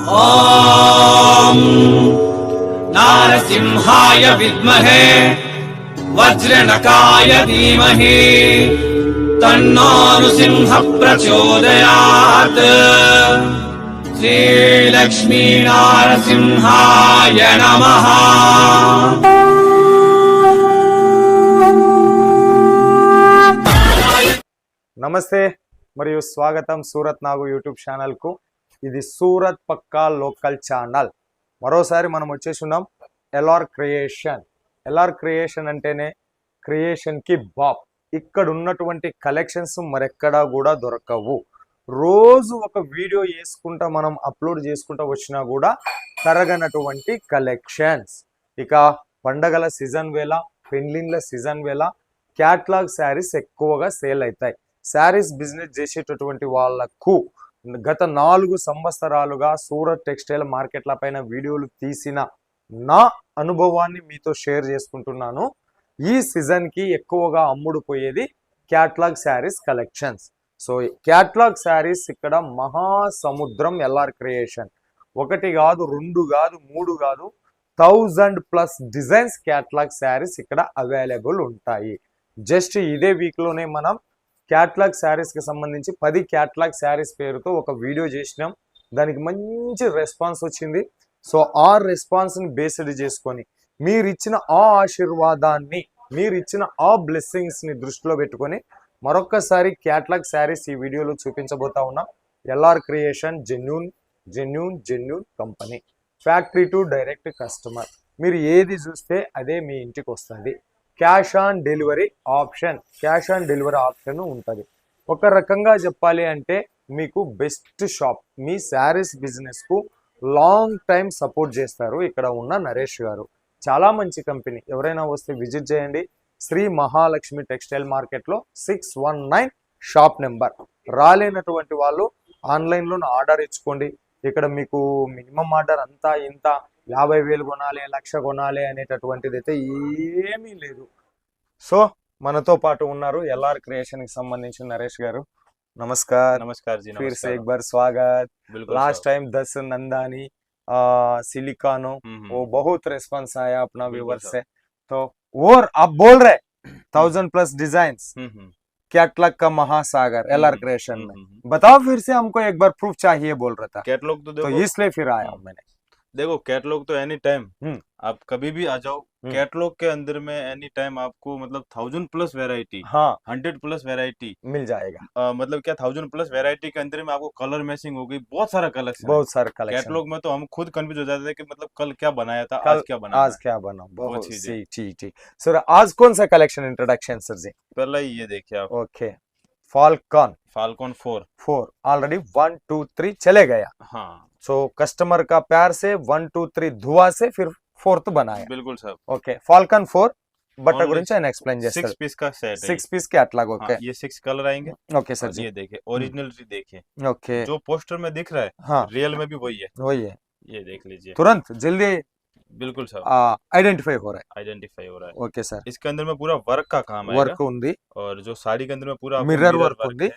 ॐ नारसिंहाय विद्महे वज्रनकाय धीमहि तन्नो नृसिंह प्रचोदयात्। श्रीलक्ष्मी नारसिंहाय नमः। నమస్తే మరియు స్వాగతం సూరత్ నాగు యూట్యూబ్ ఛానల్కు. ఇది సూరత్ పక్కా లోకల్ ఛానల్. మరోసారి మనం వచ్చేసి ఉన్నాం ఎల్ఆర్ క్రియేషన్. ఎల్ఆర్ క్రియేషన్ అంటేనే క్రియేషన్కి బాప్. ఇక్కడ ఉన్నటువంటి కలెక్షన్స్ మరెక్కడా కూడా దొరకవు. రోజు ఒక వీడియో వేసుకుంటా మనం అప్లోడ్ చేసుకుంటా వచ్చినా కూడా తరగనటువంటి కలెక్షన్స్. ఇక పండగల సీజన్ వేళ, పెండ్లిన్ల సీజన్ వేళ క్యాట్లాగ్ శారీస్ ఎక్కువగా సేల్ అవుతాయి. శారీస్ బిజినెస్ చేసేటటువంటి వాళ్లకు గత 4 సంవత్సరాలుగా సూరత్ టెక్స్టైల్ మార్కెట్ల పైన వీడియోలు తీసిన నా అనుభవాన్ని మీతో షేర్ చేసుకుంటున్నాను. ఈ సీజన్కి ఎక్కువగా అమ్ముడుపోయేది catalogue saris collections. So catalogue saris ఇక్కడ మహాసముద్రం ఎల్ఆర్ క్రియేషన్. 1 కాదు, 2 కాదు, 3 కాదు, 1000+ డిజైన్స్ క్యాట్లాగ్ శారీస్ ఇక్కడ అవైలబుల్ ఉంటాయి. జస్ట్ ఇదే వీక్లోనే మనం క్యాట్లాగ్ శారీస్కి సంబంధించి 10 క్యాట్లాగ్ శారీస్ పేరుతో ఒక వీడియో చేసినాం. దానికి మంచి రెస్పాన్స్ వచ్చింది. సో ఆ రెస్పాన్స్ని బేస్డ్ చేసుకొని మీరిచ్చిన ఆ ఆశీర్వాదాన్ని, మీరిచ్చిన ఆ బ్లెస్సింగ్స్ని దృష్టిలో పెట్టుకొని మరొక్కసారి క్యాట్లాగ్ శారీస్ ఈ వీడియోలో చూపించబోతా ఉన్నాం. LR creation genuine company. Factory to direct customer. మీరు ఏది చూస్తే అదే మీ ఇంటికి వస్తుంది. క్యాష్ ఆన్ డెలివరీ ఆప్షన్ ఉంటుంది. ఒక రకంగా చెప్పాలి అంటే మీకు బెస్ట్ షాప్. మీ శారీస్ బిజినెస్కు లాంగ్ టైం సపోర్ట్ చేస్తారు ఇక్కడ ఉన్న నరేష్ గారు. చాలా మంచి కంపెనీ. ఎవరైనా వస్తే విజిట్ చేయండి. శ్రీ మహాలక్ష్మి టెక్స్టైల్ మార్కెట్లో 619 షాప్ నెంబర్. రాలేనటువంటి వాళ్ళు ఆన్లైన్లో ఆర్డర్ ఇచ్చుకోండి. ఇక్కడ మీకు మినిమం ఆర్డర్ అంతా ఇంత 50,000 కొనాలి, 1,00,000 కొనాలి అనేటటువంటిది అయితే ఏమీ లేదు. సో మనతో పాటు ఉన్నారు ఎల్ఆర్ క్రియేషన్ కి సంబంధించిన నరేష్ గారు. नमस्कार जी। फिर से एक बार स्वागत। लास्ट टाइम 10 नंदानी सिलिकॉनो वो बहुत रिस्पांस आया अपना व्यूवर से। तो और आप बोल रहे 1000+ डिजाइन्स कैटलॉग का महासागर एलआर क्रिएशन में। बताओ फिर से, हमको एक बार प्रूफ चाहिए बोल रहा था। कैटलॉग तो इसलिए फिर आया हूँ मैंने। देखो कैटलॉग तो एनी टाइम आप कभी भी आ जाओ। कैटलॉग के अंदर में एनी टाइम आपको मतलब 1000+ वैरायटी, 100+ वैरायटी मिल जाएगा। मतलब क्या 1000+ वैरायटी के अंदर में आपको कलर मैचिंग हो गई, बहुत सारा कलेक्शन। कैटलॉग में तो हम खुद कंफ्यूज हो जाते थे कि मतलब कल क्या बनाया था, आज क्या बना। बहुत ठीक। सर आज कौन सा कलेक्शन इंट्रोडक्शन सर जी? पहला ये देखिए आप। ओके, फाल्कन 4 ऑलरेडी 1 2 3 चले गया। हाँ, सो कस्टमर का प्यार से 1 2 3 धुआ से फिर 4th बनाया। बिल्कुल सर। ओके, फाल्कन 4 बट गुరించి ఆయన ఎక్స్‌ప్లెయిన్ చేస్తారు। 6 पीस का सेट है। 6 पीस कैटलॉग। ओके, ये 6 कलर आएंगे। ओके सर जी। ये देखिए ओरिजिनलिटी देखिए। ओके, जो पोस्टर में दिख रहा है रियल में भी वही है। ये देख लीजिए, तुरंत जल्दी बिल्कुल सर आइडेंटिफाई हो रहा है। ओके सर, इसके अंदर में पूरा वर्क का काम है। वर्क ఉంది और जो साड़ी के अंदर में पूरा मिरर वर्क ఉంది।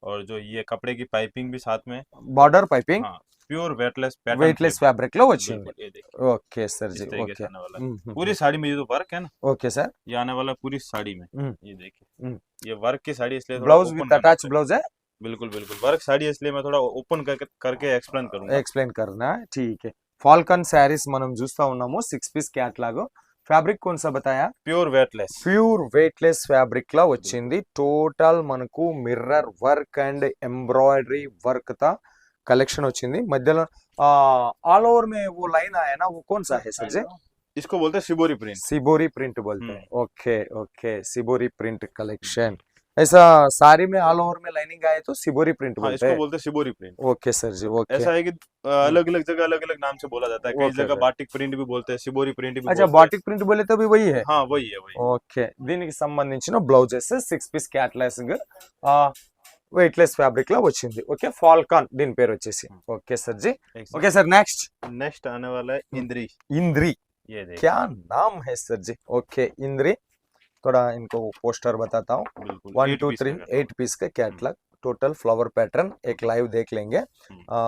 और जो ये कपड़े की पाइपिंग भी साथ में, border piping pure weightless fabric లో వచ్చింది। ये देखिए ओके सर जी। ओके, पूरी साड़ी में ये जो वर्क है ना। ओके सर, ये आने वाला पूरी साड़ी में। ये देखिए ये वर्क की साड़ी, इसलिए ब्लाउज विद अटैच ब्लाउज है। बिल्कुल वर्क साड़ी, इसलिए मैं थोड़ा ओपन करके एक्सप्लेन करना है। ठीक है, फाल्कन శారీస్ మనం చూస్తా ఉన్నాము। 6 పీస్ క్యాటలాగ్। ఫ్యాబ్రిక్ कौन सा बताया? प्योर वेटलेस ఫ్యాబ్రిక్ లా వచ్చింది। టోటల్ మనకు mirror work and embroidery work తా कलेक्शन వచ్చింది। మధ్యలో ऑल ओवर में वो लाइन आया ना, वो कौन सा है सर जी? इसको बोलते हैं सिबोरी प्रिंट बोलते हैं। Okay, shibori print collection. ऐसा साड़ी में ऑल ओवर में लाइनिंग आए तो सिबोरी प्रिंट बोलते हैं। इसको बोलते हैं shibori print. Okay sir ji. Okay, ऐसा है कि अलग-अलग जगह अलग-अलग नाम से बोला जाता है। कई जगह बाटिक प्रिंट भी बोलते हैं, सिबोरी प्रिंट भी। अच्छा, बाटिक प्रिंट बोले तो भी वही है। हाँ, वही है। ओके, దీనికి సంబంధించిన blouses 6 piece catalogue weightless fabric లా వచ్చింది। ఓకే, ఫాల్కాన్ దీని పేరు వచ్చేసి। Okay sir ji. Okay sir, next आने वाला है इंद्री। ये देखिए क्या नाम है सर जी? ओके, इंद्री। थोड़ा इनको पोस्टर बताता हूँ। 1 2 3 8 पीस का कैटलॉग। टोटल फ्लावर पैटर्न एक लाइव देख लेंगे।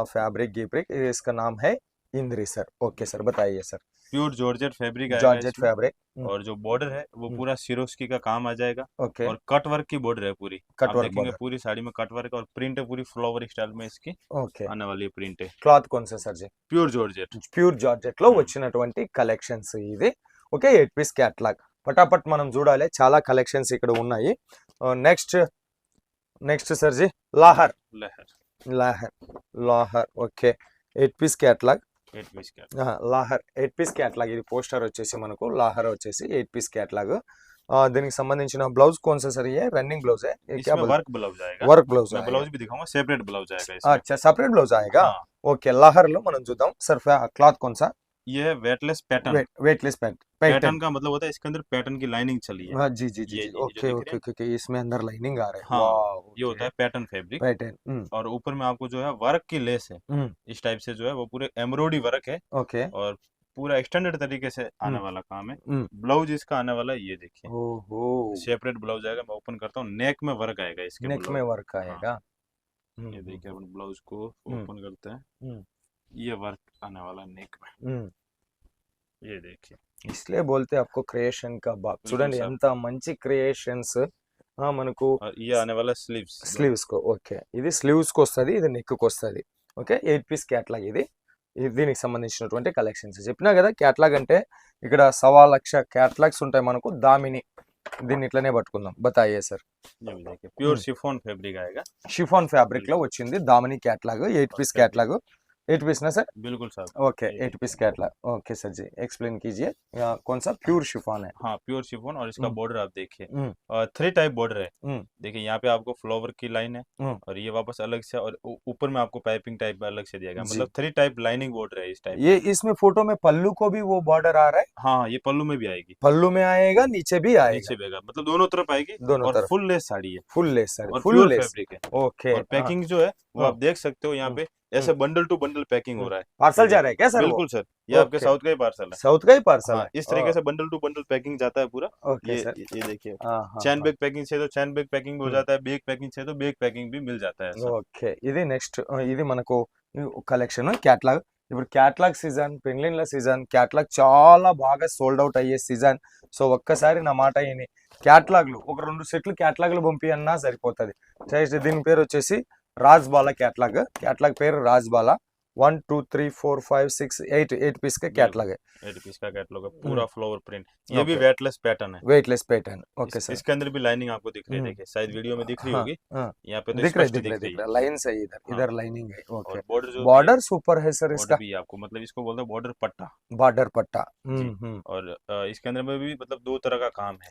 फैब्रिक गीब्रिक, इसका नाम है इंद्री सर। ओके सर, बताइए सर। प्योर जॉर्जेट फैब्रिक आएगा जॉर्जेट इसमें। फैब्रिक और जो बॉर्डर है वो पूरा सिरोस्की का काम आ जाएगा। ओके, और कट वर्क की बॉर्डर है पूरी। कट आप वर्क देखेंगे बॉर्डर। पूरी साड़ी में कट वर्क और प्रिंट है पूरी फ्लावर स्टाइल में इसकी ఓకే, आने वाली प्रिंट है। క్లాత్ कौन सा sir ji? Pure georgette. Pure georgette లో వచ్చినటువంటి కలెక్షన్స్ ఇది. Okay, 8 piece catalogue. పటాపట్ మనం చూడాలి, చాలా కలెక్షన్స్ ఇక్కడ ఉన్నాయి. Next next sir ji Lahar. Lahar Lahar Lahar okay, 8 piece catalogue. 8 piece का। Lahar 8 piece catalogue. ఇది పోస్టర్ వచ్చేసి మనకు లాహర్ వచ్చేసి 8 పీస్ క్యాట్లాగ్. దీనికి సంబంధించిన బ్లౌజ్ कौन सा सर? ये रनिंग ब्लाउज है, ये क्या इसमें वर्क ब्लाउज आएगा। वर्क ब्लाउज मैं आएगा. ब्लाउज भी दिखाऊंगा, सेपरेट ब्लाउज आएगा इसमें। अच्छा, सेपरेट ब्लाउज आएगा. हाँ, ఓకే, లాహర్ లో మనం చూద్దాం सर. क्लॉथ कौन सा? ये है weightless pattern. Weightless pattern. Pattern का मतलब होता है इसके अंदर पैटर्न की लाइनिंग चली है। हाँ जी जी जी ये जी. जो ओके दिख ओके रहे हैं। ओके, इसमें अंदर लाइनिंग आ रहा है. हाँ, वाह, ये होता है पैटर्न फैब्रिक। पैटर्न. और ऊपर में आपको जो है वर्क की लेस है, इस टाइप से जो है वो पूरे एम्ब्रॉयडरी वर्क है। ओके. और पूरा स्टैंडर्ड तरीके से आने वाला काम है। ब्लाउज इसका आने वाला है, ये देखिए ओहो, सेपरेट ब्लाउज आएगा। मैं ओपन करता हूँ, नेक में वर्क आएगा इसके। नेक में वर्क आएगा. ये देखिए अपन ब्लाउज को ओपन करते हैं, ये वर्क आने वाला नेक में। ये देखिए, इसलिए बोलते आपको క్రియేషన్ का బాబ్. చూడండి ఎంత మంచి క్రియేషన్స్ మనకు. और ये आने वाला स्लीव्स। స్లీవ్స్ को. ఓకే, ఇది స్లీవ్స్ కి వస్తది, ఇది నెక్ కి వస్తది. ఓకే, 8 పీస్ క్యాట్లాగ్ ఇది. దీనికి సంబంధించినటువంటి కలెక్షన్స్ చెప్పినా కదా. క్యాట్లాగ్ అంటే ఇక్కడ 1.25 క్యాట్లాగ్స్ ఉంటాయి మనకు. దామిని దీన్ని ఇట్లనే పట్టుకుందాం. బతాయే సార్. ये भी देखिए प्योर शिफॉन फैब्रिक आएगा। షిఫాన్ ఫ్యాబ్రిక్ లో వచ్చింది Damini catalogue. 8 piece catalogue. 8 piece ना सर? बिल्कुल sir. Okay, 8 piece catalogue. Okay sir ji, explain कीजिए. कौन सा? प्योर शिफॉन है. हाँ, प्योर शिफॉन। और इसका बॉर्डर आप देखिए 3 टाइप बॉर्डर है। देखिए यहाँ पे आपको फ्लावर की लाइन है, और ये वापस अलग से, और ऊपर में आपको पाइपिंग टाइप अलग से दिया गया। मतलब 3 टाइप लाइनिंग बॉर्डर है इस टाइप। ये इसमें फोटो में पल्लू को भी वो बॉर्डर आ रहा है? हाँ, ये पल्लू में भी आएगी। पल्लू में आएगा, नीचे भी आएगा. नीचे भी आएगा, मतलब दोनों तरफ आएगी। दोनों और तरफ फुल लेस साड़ी है। फुल लेस साड़ी, और फुल प्योर लेस फैब्रिक है। ओके. और पैकिंग जो है वो आप देख सकते हो यहाँ पे, ऐसे बंडल टू बंडल पैकिंग हो रहा है। पार्सल जा रहा है क्या सर? बिल्कुल सर, ये आपके साउथ का ही पार्सल है। साउथ का ही पार्सल हाँ, है. इस तरीके से बंडल टू बंडल पैकिंग जाता है पूरा। Okay sir. ये देखिए, चैन बैग पैकिंग से तो चैन बैग पैकिंग भी हो जाता है, बैग पैकिंग से तो बैग पैकिंग भी मिल जाता है सर। ఓకే, ఇది నెక్స్ట్. ఇది మనకు కలెక్షన్ క్యాట్లాగ్. ఇప్పుడు క్యాట్లాగ్ సీజన్, పెన్లిన్ల సీజన్, క్యాట్లాగ్ చాలా బాగా సోల్డ్ అవుట్ అయ్యే సీజన్. సో ఒక్కసారి నా మాట విని క్యాట్లాగ్లు ఒక 2 సెట్లు క్యాట్లాగ్లు పంపియన్నా సరిపోతుంది. దీని పేరు వచ్చేసి రాజ్బాలా క్యాట్లాగ్. క్యాట్లాగ్ పేరు రాజ్బాలా. 1 2 3 4 5 6 8 पीस का कैटलॉग है. 8 पीस का कैटलॉग है, पूरा फ्लावर प्रिंट. ये भी वेटलेस पैटर्न है. Weightless pattern. Okay sir. इसके अंदर भी लाइनिंग आपको दिख रही है, देखिए शायद वीडियो में दिख रही होगी. यहाँ पे तो दिख स्पष्ट दिख रही है. लाइंस है इधर लाइनिंग है. ओके. बॉर्डर सुपर है सर इसका. भी आपको, मतलब इसको बोलते हैं बॉर्डर पट्टा. बॉर्डर पट्टा. और इसके अंदर में भी मतलब 2 तरह का काम है.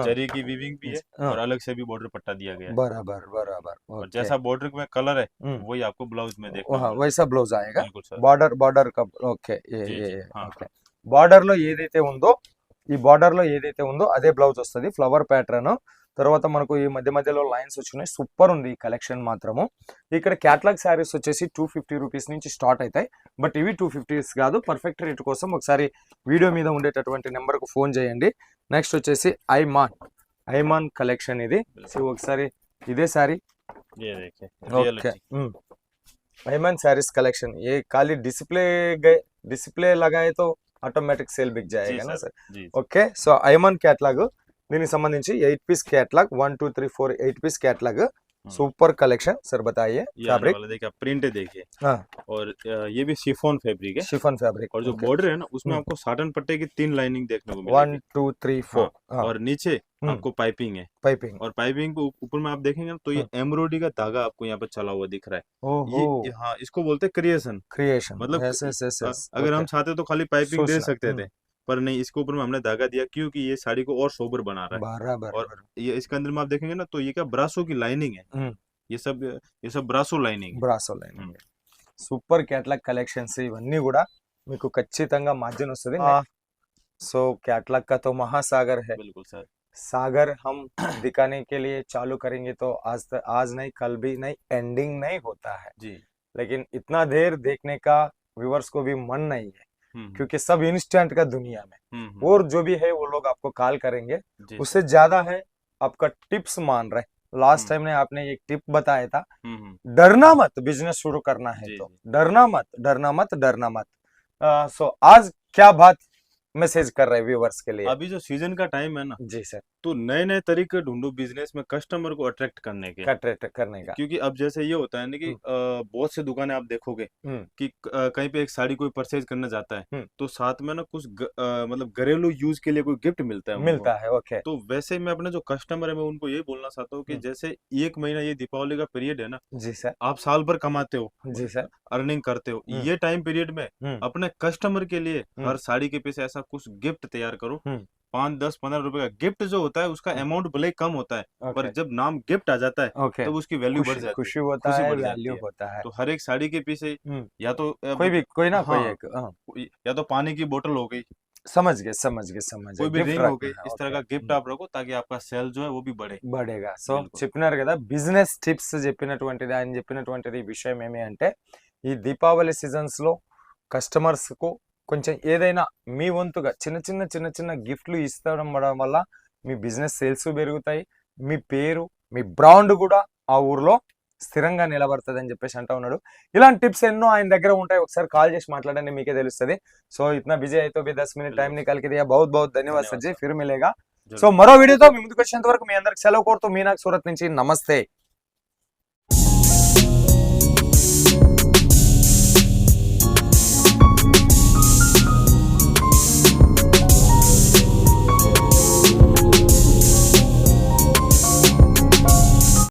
जरी की वीविंग भी है, और अलग से भी बॉर्डर पट्टा दिया गया है. बराबर बराबर. और जैसा बॉर्डर में कलर है वही आपको ब्लाउज में देखना वैसा ब्लाउज आएगा. बॉर्डर का. Okay, okay. బార్డర్ లో ఏదైతే ఉందో, ఈ బార్డర్ లో ఏదైతే ఉందో అదే బ్లౌజ్ వస్తుంది. Flower pattern. తర్వాత మనకు ఈ మధ్య మధ్యలో లైన్స్ వచ్చినాయి. సూపర్ ఉంది ఈ కలెక్షన్ మాత్రము. ఇక్కడ క్యాటలాగ్ శారీస్ వచ్చేసి 250 రూపీస్ నుంచి స్టార్ట్ అవుతాయి. బట్ ఇవి 250 కాదు. పర్ఫెక్ట్ రేట్ కోసం ఒకసారి వీడియో మీద ఉండేటటువంటి నెంబర్ కు ఫోన్ చేయండి. నెక్స్ట్ వచ్చేసి ఐమాన్ కలెక్షన్. ఇది ఒకసారి ఇదే శారీ. Okay, Aiman saris collection. ये खाली डिस्प्ले लगाए तो ऑटोमेटिक सेल बिक जाएगा ना सर? ओके. सो ऐमन कैटलॉग దీనికి సంబంధించి 8 piece catalogue 1 2 3 4 8 piece catalogue. Super collection sir, बताइए. फैब्रिक देखिए, प्रिंट देखिए. और ये भी शिफॉन फैब्रिक है. Chiffon fabric. और जो बॉर्डर है ना उसमें आपको साटन पट्टे की 3 लाइनिंग देखने को मिलेगी. 1 2 3 4. और नीचे आपको पाइपिंग है. और पाइपिंग के ऊपर में आप देखेंगे ना तो ये एम्ब्रॉयडरी का धागा आपको यहाँ पे चला हुआ दिख रहा है. ये हाँ, इसको बोलते हैं क्रिएशन. मतलब अगर हम चाहते तो खाली पाइपिंग दे सकते थे, पर नहीं, इसके ऊपर में हमने धागा दिया क्योंकि ये साड़ी को और सोबर बना रहा है. और ये इसके अंदर में आप देखेंगे ना तो ये क्या ब्रासो की लाइनिंग है. ये सब ब्रासो लाइनिंग. సూపర్ క్యాటలాగ్ కలెక్షన్స్ ఇవన్నీ కూడా మీకు ఖచ్చితంగా మార్జిన్ వస్తుంది. సో कैटलॉग का तो महासागर है. बिल्कुल सर. सागर हम दिखाने के लिए चालू करेंगे तो आज नहीं, कल भी नहीं, एंडिंग नहीं होता है जी. लेकिन इतना देर देखने का व्यूअर्स को भी मन नहीं है, क्योंकि सब इंस्टेंट का दुनिया में. और जो भी है वो लोग आपको कॉल करेंगे. उससे ज्यादा है आपका टिप्स मान रहे, लास्ट टाइम ने आपने एक टिप बताया था, डरना मत, बिजनेस शुरू करना है जी, तो जी। डरना मत, डरना मत, डरना मत। सो आज क्या बात मैसेज कर रहे हैं व्यूवर्स के लिए? अभी जो सीजन का टाइम है ना, जी सर, तो नए नए तरीके ढूंढो बिजनेस में कस्टमर को अट्रैक्ट करने के। कट करने का। क्योंकि अब जैसे ये होता है ना कि बहुत से दुकानें आप देखोगे कि कहीं पे एक साड़ी कोई परचेज करने जाता है तो साथ में ना कुछ मतलब घरेलू यूज के लिए कोई गिफ्ट मिलता है उनको। मिलता है, ओके। तो वैसे मैं अपने जो कस्टमर है मैं उनको यही बोलना चाहता हूँ कि जैसे 1 महीना ये दीपावली का पीरियड है ना, जी सर, आप साल भर कमाते हो, जी सर, अर्निंग करते हो, ये टाइम पीरियड में अपने कस्टमर के लिए हर साड़ी के पीछे ऐसा कुछ गिफ्ट तैयार करो। 5, 10, 15 रुपए का गिफ्ट जो होता है उसका अमाउंट भले ही कम होता है, पर जब नाम गिफ्ट आ जाता है ओके, तब उसकी वैल्यू बढ़ जाती है, खुशी होता खुशी है, बढ़ जाती वैल्यू है। होता है। तो हर एक साड़ी के पीछे या तो कोई भी, कोई ना कोई हाँ, एक, या तो पानी की बोतल हो गई, समझ गए, समझ गए, समझ गए, कोई भी गिफ्ट रिंग हो गई, रखना है, इस तरह का गिफ्ट आप रखो ताकि आपका सेल जो है वो भी बढ़े। बढ़ेगा. సో बिल्कुल। చెప్పినారు కదా, బిజినెస్ టిప్స్ చెప్పినటువంటిది, ఆయన చెప్పినటువంటిది విషయం ఏమి అంటే, ఈ దీపావళి సీజన్స్ లో కస్టమర్స్ కు కొంచెం ఏదైనా మీ వంతుగా చిన్న చిన్న చిన్న చిన్న గిఫ్ట్లు ఇస్తడం వల్ల మీ బిజినెస్ సేల్స్ పెరుగుతాయి, మీ పేరు, మీ బ్రాండ్ కూడా ఆ ఊర్లో స్థిరంగా నిలబడుతుంది అని చెప్పేసి అంటా ఉన్నాడు. ఇలాంటి టిప్స్ ఎన్నో ఆయన దగ్గర ఉంటాయి, ఒకసారి కాల్ చేసి మాట్లాడండి, మీకే తెలుస్తుంది. సో ఇतना बिजी है तो भी 10 मिनट टाइम निकाल के दिया, बहुत बहुत धन्यवाद सर जी. फिर मिलेगा. సో మరో వీడియోతో మీ ముందుకు వచ్చేంత వరకు మీ అందరికి సెలవు కోరుతూ, మీనాక్ సూరత్ నుంచి నమస్తే.